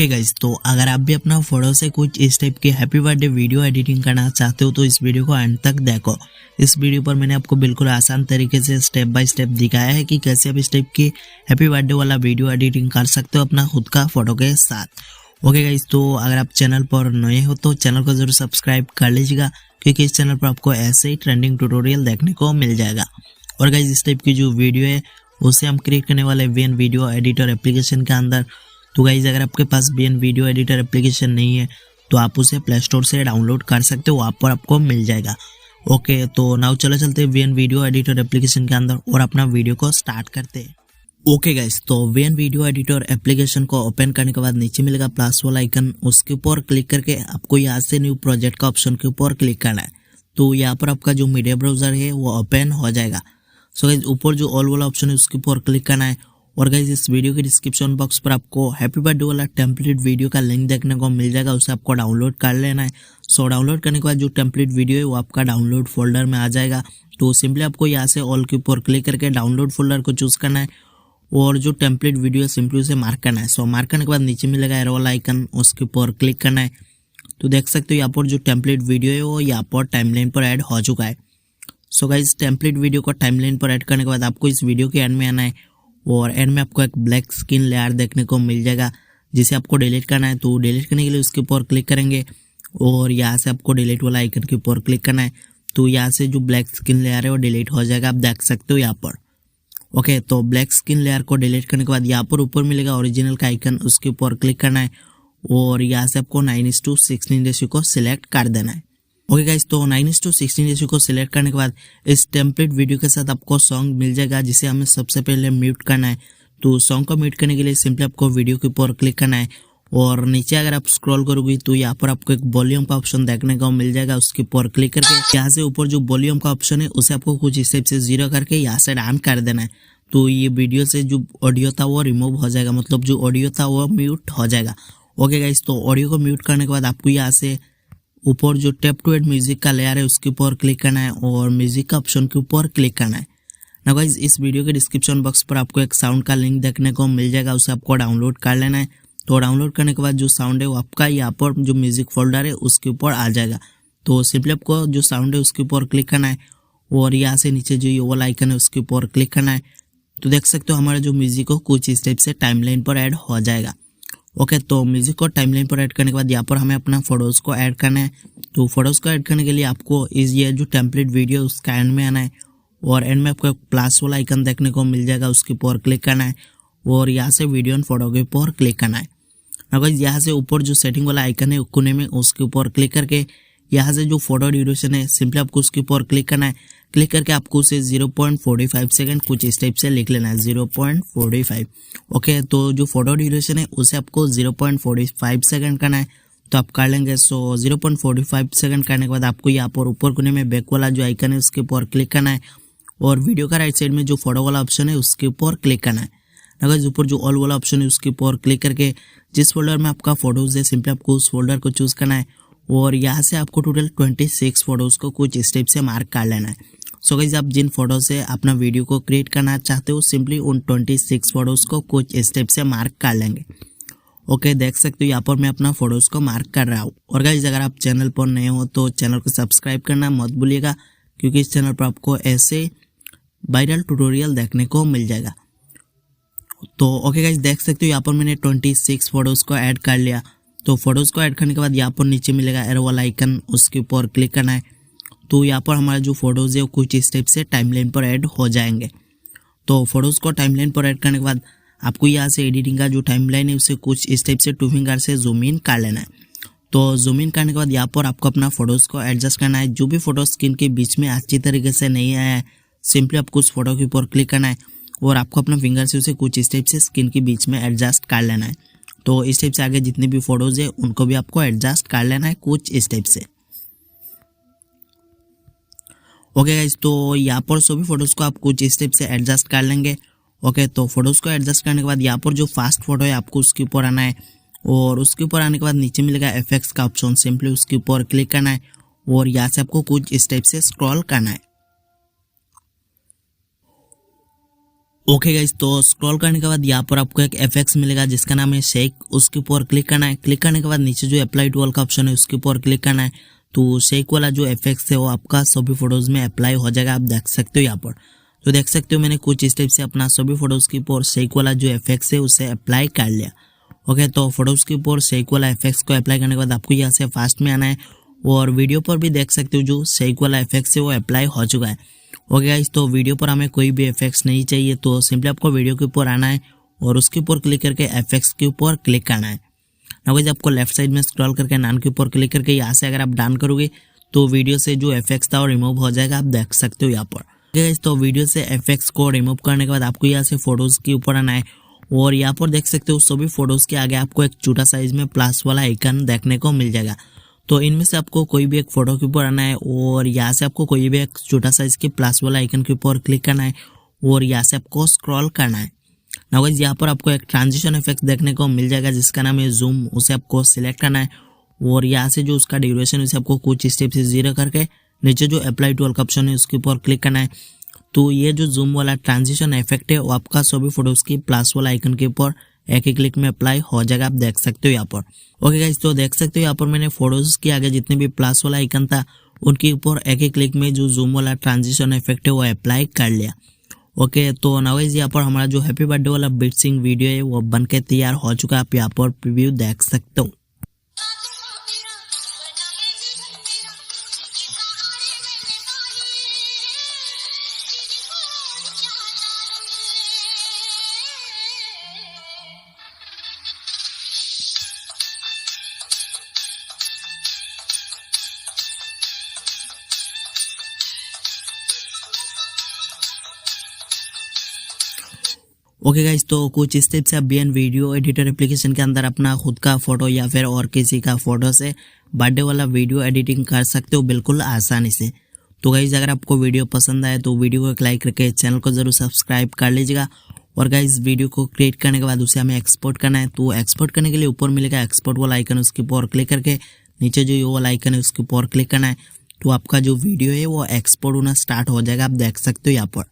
Okay guys, तो अगर आप भी अपना फोटो से कुछ इस टाइप की हैप्पी बर्थडे वीडियो एडिटिंग करना चाहते हो तो इस वीडियो को एंड तक देखो। इस वीडियो पर मैंने आपको बिल्कुल आसान तरीके से स्टेप बाय स्टेप दिखाया है कि कैसे आप इस टाइप की हैप्पी बर्थडे वाला वीडियो एडिटिंग कर सकते हो अपना खुद का फोटो के साथ। ओके गाइज, तो अगर आप चैनल पर नए हो तो चैनल को जरूर सब्सक्राइब कर लीजिएगा, क्योंकि इस चैनल पर आपको ऐसे ही ट्रेंडिंग ट्यूटोरियल देखने को मिल जाएगा। और गाइज, इस टाइप की जो वीडियो है उसे हम क्रिएट करने वाले वीएन वीडियो एडिटर एप्लीकेशन के अंदर। तो गाइज, अगर आपके पास वीएन वीडियो एडिटर एप्लीकेशन नहीं है तो आप उसे प्ले स्टोर से डाउनलोड कर सकते हो, वहाँ पर आपको मिल जाएगा। ओके, तो नाउ चलते हैं वीएन वीडियो एडिटर एप्लीकेशन के अंदर और अपना वीडियो को स्टार्ट करते हैं। ओके गाइज, तो वीएन वीडियो एडिटर एप्लीकेशन को ओपन करने के बाद नीचे मिलेगा प्लस वाला आइकन, उसके ऊपर क्लिक करके आपको यहाँ से न्यू प्रोजेक्ट का ऑप्शन के ऊपर क्लिक करना है। तो यहाँ पर आपका जो मीडिया ब्राउजर है वो ओपन हो जाएगा। सो गाइज, ऊपर जो ऑल वाला ऑप्शन है उसके ऊपर क्लिक करना है। और गाइज, इस वीडियो के डिस्क्रिप्शन बॉक्स पर आपको हैप्पी बर्थडे वाला टेम्पलेट वीडियो का लिंक देखने को मिल जाएगा, उसे आपको डाउनलोड कर लेना है। सो डाउनलोड करने के बाद जो टेम्पलेट वीडियो है वो आपका डाउनलोड फोल्डर में आ जाएगा। तो सिंपली आपको यहाँ से ऑल के ऊपर क्लिक करके डाउनलोड फोल्डर को चूज करना है और जो टेम्पलेट वीडियो है सिंपली उसे मार्क करना है। सो मार्क करने के बाद नीचे मिलेगा एरो वाला आइकन, उसके ऊपर क्लिक करना है। तो देख सकते हो यहाँ पर जो टेम्पलेट वीडियो है वो यहाँ पर टाइमलाइन पर ऐड हो चुका है। सो गाइज, टेम्पलेट वीडियो को टाइमलाइन पर ऐड करने के बाद आपको इस वीडियो के एंड में आना है और एंड में आपको एक ब्लैक स्क्रीन लेयर देखने को मिल जाएगा जिसे आपको डिलीट करना है। तो डिलीट करने के लिए उसके ऊपर क्लिक करेंगे और यहाँ से आपको डिलीट वाला आइकन के ऊपर क्लिक करना है। तो यहाँ से जो ब्लैक स्क्रीन लेयर है वो डिलीट हो जाएगा, आप देख सकते हो यहाँ पर। ओके, तो ब्लैक स्क्रीन लेयर को डिलीट करने के बाद यहाँ पर ऊपर मिलेगा ओरिजिनल का आइकन, उसके ऊपर क्लिक करना है और यहाँ से आपको 9:16 रेशियो को सिलेक्ट कर देना है। ओके गाइस, तो 9:16 रेशियो को सिलेक्ट करने के बाद इस टेम्पलेट वीडियो के साथ आपको सॉन्ग मिल जाएगा जिसे हमें सबसे पहले म्यूट करना है। तो सॉन्ग को म्यूट करने के लिए सिंपली आपको वीडियो के ऊपर क्लिक करना है और नीचे अगर आप स्क्रॉल करोगे तो यहाँ पर आपको एक वॉल्यूम का ऑप्शन देखने को मिल जाएगा, उसके ऊपर क्लिक करके यहाँ से ऊपर जो वॉल्यूम का ऑप्शन है उसे आपको कुछ इस टाइप से 0 करके यहाँ से डाउन कर देना है। तो ये वीडियो से जो ऑडियो था वो रिमूव हो जाएगा, मतलब जो ऑडियो था वो म्यूट हो जाएगा। ओके गाइस, तो ऑडियो को म्यूट करने के बाद आपको यहाँ से ऊपर जो टैप टू ऐड म्यूजिक का लेयर है उसके ऊपर क्लिक करना है और म्यूजिक का ऑप्शन के ऊपर क्लिक करना है। ना गाइस, इस वीडियो के डिस्क्रिप्शन बॉक्स पर आपको एक साउंड का लिंक देखने को मिल जाएगा, उसे आपको डाउनलोड कर लेना है। तो डाउनलोड करने के बाद जो साउंड है वो आपका यहाँ पर जो म्यूजिक फोल्डर है उसके ऊपर आ जाएगा। तो सिंपली आपको जो साउंड है उसके ऊपर क्लिक करना है और यहाँ से नीचे जो ये वाला आइकन है उसके ऊपर क्लिक करना है। तो देख सकते हो हमारा जो म्यूजिक हो कुछ इस टाइप से टाइमलाइन पर ऐड हो जाएगा। ओके, तो म्यूजिक को टाइमलाइन पर ऐड करने के बाद यहाँ पर हमें अपना फोटोज को ऐड करना है। तो फोटोज को ऐड करने के लिए आपको इस ये जो टेम्पलेट वीडियो उसका एंड में आना है और एंड में आपको एक प्लस वाला आइकन देखने को मिल जाएगा, उसके ऊपर क्लिक करना है और यहाँ से वीडियो एंड फोटो के ऊपर क्लिक करना है। अगर यहाँ से ऊपर जो सेटिंग वाला आइकन है कोने में उसके ऊपर क्लिक करके यहाँ से जो फोटो ड्यूरेशन है सिंपली आपको उसके ऊपर क्लिक करना है। क्लिक करके आपको उसे 0.45 सेकंड कुछ इस टाइप से लिख लेना है, 0.45। ओके, तो जो फोटो ड्यूरेशन है उसे आपको 0.45 सेकंड करना है, तो आप कर लेंगे। सो 0.45 सेकंड करने के बाद आपको यहाँ पर ऊपर कोने में बैक वाला जो आइकन है उसके ऊपर क्लिक करना है और वीडियो का राइट साइड में जो फोटो वाला ऑप्शन है उसके ऊपर क्लिक करना है। अगर ऊपर जो ऑल वाला ऑप्शन है उसके ऊपर क्लिक करके जिस फोल्डर में आपका फोटोज है सिंपली आपको उस फोल्डर को चूज करना है और यहाँ से आपको टोटल 26 फोटोज को कुछ स्टेप से मार्क कर लेना है। सो गाइस, आप जिन फोटो से अपना वीडियो को क्रिएट करना चाहते हो सिंपली उन 26 फोटोज को कुछ स्टेप से मार्क कर लेंगे। ओके, देख सकते हो यहाँ पर मैं अपना फोटोज को मार्क कर रहा हूँ। और गाइस, अगर आप चैनल पर नए हो तो चैनल को सब्सक्राइब करना मत भूलिएगा, क्योंकि इस चैनल पर आपको ऐसे वायरल ट्यूटोरियल देखने को मिल जाएगा। तो ओके गाइस, देख सकते हो यहाँ पर मैंने 26 फोटोज को ऐड कर लिया। तो फोटोज को ऐड करने के बाद यहाँ पर नीचे मिलेगा एरो वाला आइकन, उसके ऊपर क्लिक करना है। तो यहाँ पर हमारा जो फोटोज है वो कुछ इस टाइप से टाइमलाइन पर ऐड हो जाएंगे। तो फोटोज को टाइमलाइन पर ऐड करने के बाद आपको यहाँ से एडिटिंग का जो टाइमलाइन है उसे कुछ इस टाइप से 2 फिंगर से जूम इन कर लेना है। तो जूम इन करने के बाद यहाँ पर आपको अपना फोटोज को एडजस्ट करना है। जो भी फोटो स्क्रीन के बीच में अच्छी तरीके से नहीं आया है सिंपली आपको उस फोटो के ऊपर क्लिक करना है और आपको अपना फिंगर से उसे कुछ इस टाइप से स्क्रीन के बीच में एडजस्ट कर लेना है। तो इस टाइप से आगे जितने भी फोटोज है उनको भी आपको एडजस्ट कर लेना है कुछ इस टाइप से। ओके गाइस, तो यहाँ पर सभी फोटोज को आप कुछ इस टाइप से एडजस्ट कर लेंगे। ओके, तो फोटोज को एडजस्ट करने के बाद यहाँ पर जो फास्ट फोटो है आपको उसके ऊपर आना है और उसके ऊपर आने के बाद नीचे मिलेगा इफेक्ट्स का ऑप्शन, सिंपली उसके ऊपर क्लिक करना है और यहाँ से आपको कुछ इस टाइप से स्क्रॉल करना है। ओके गाइस, तो स्क्रॉल करने के बाद यहाँ पर आपको एक एफएक्स मिलेगा जिसका नाम है शेक। उसके ऊपर क्लिक करना है। क्लिक करने के बाद नीचे जो अप्लाई टू ऑल का ऑप्शन है उसके ऊपर क्लिक करना है। तो शेक वाला जो एफएक्स है वो आपका सभी फोटोज में अप्लाई हो जाएगा। आप देख सकते हो यहाँ पर, तो देख सकते हो मैंने कुछ स्टेप से अपना सभी फोटोज के ऊपर शेक वाला जो एफएक्स है उसे अप्लाई कर लिया। ओके, तो फोटोज के ऊपर शेक वाला एफएक्स को अप्लाई करने के बाद आपको यहाँ से फास्ट में आना है और वीडियो पर भी देख सकते हो जो शेक वाला एफएक्स है वो अप्लाई हो चुका है। ओके गाइस, तो वीडियो पर हमें कोई भी एफएक्स नहीं चाहिए, तो सिंपली आपको वीडियो के ऊपर आना है और उसके ऊपर क्लिक करके एफएक्स के ऊपर क्लिक करना है। नाउ गाइस, आपको लेफ्ट साइड में स्क्रॉल करके नान के ऊपर क्लिक करके यहाँ से अगर आप डाउन करोगे तो वीडियो से जो एफएक्स था वो रिमूव हो जाएगा। आप देख सकते हो यहाँ पर। ओके गाइस, तो वीडियो से एफएक्स को रिमूव करने के बाद आपको यहाँ से फोटोज के ऊपर आना है और यहाँ पर देख सकते हो सभी फोटोज के आगे आपको एक छोटा साइज में प्लस वाला आइकन देखने को मिल जाएगा। तो इनमें से आपको कोई भी एक फोटो के ऊपर आना है और यहाँ से आपको कोई भी एक छोटा साइज के प्लस वाला आइकन के ऊपर क्लिक करना है और यहाँ से आपको स्क्रॉल करना है। नाउ गाइस, यहाँ पर आपको एक ट्रांजिशन इफेक्ट देखने को मिल जाएगा जिसका नाम है जूम। उसे आपको सिलेक्ट करना है और यहाँ से जो उसका ड्यूरेशन उसे आपको कुछ स्टेप से 0 करके नीचे जो अप्लाई टू ऑल का ऑप्शन है उसके ऊपर क्लिक करना है। तो ये जो जूम वाला ट्रांजिशन इफेक्ट है वो आपका सभी फोटोज की प्लस वाला आइकन के ऊपर एक ही क्लिक में अप्लाई हो जाएगा। आप देख सकते हो यहाँ पर। ओके गाइस, तो देख सकते हो यहाँ पर मैंने फोटोज के आगे जितने भी प्लस वाला आइकन था उनके ऊपर एक ही क्लिक में जो जूम वाला ट्रांजिशन इफेक्ट है वो अप्लाई कर लिया। ओके, तो नाउ गाइस, यहाँ पर हमारा जो हैप्पी बर्थडे वाला बीट सिंग वीडियो है वो बनके तैयार हो चुका है। आप यहाँ पर प्रीव्यू देख सकते हो। ओके गाइस, तो कुछ स्टेप से आप बीएन वीडियो एडिटर एप्लीकेशन के अंदर अपना खुद का फोटो या फिर और किसी का फोटो से बर्थडे वाला वीडियो एडिटिंग कर सकते हो बिल्कुल आसानी से। तो गाइस, अगर आपको वीडियो पसंद आए तो वीडियो को एक लाइक करके चैनल को जरूर सब्सक्राइब कर लीजिएगा। और गाइस, वीडियो को क्रिएट करने के बाद उसे हमें एक्सपोर्ट करना है। तो एक्सपोर्ट करने के लिए ऊपर मिलेगा एक्सपोर्ट वाला आइकन, उसके ऊपर क्लिक करके नीचे जो ये वाला आइकन है उसके ऊपर क्लिक करना है। तो आपका जो वीडियो है वो एक्सपोर्ट होना स्टार्ट हो जाएगा। आप देख सकते हो यहाँ पर।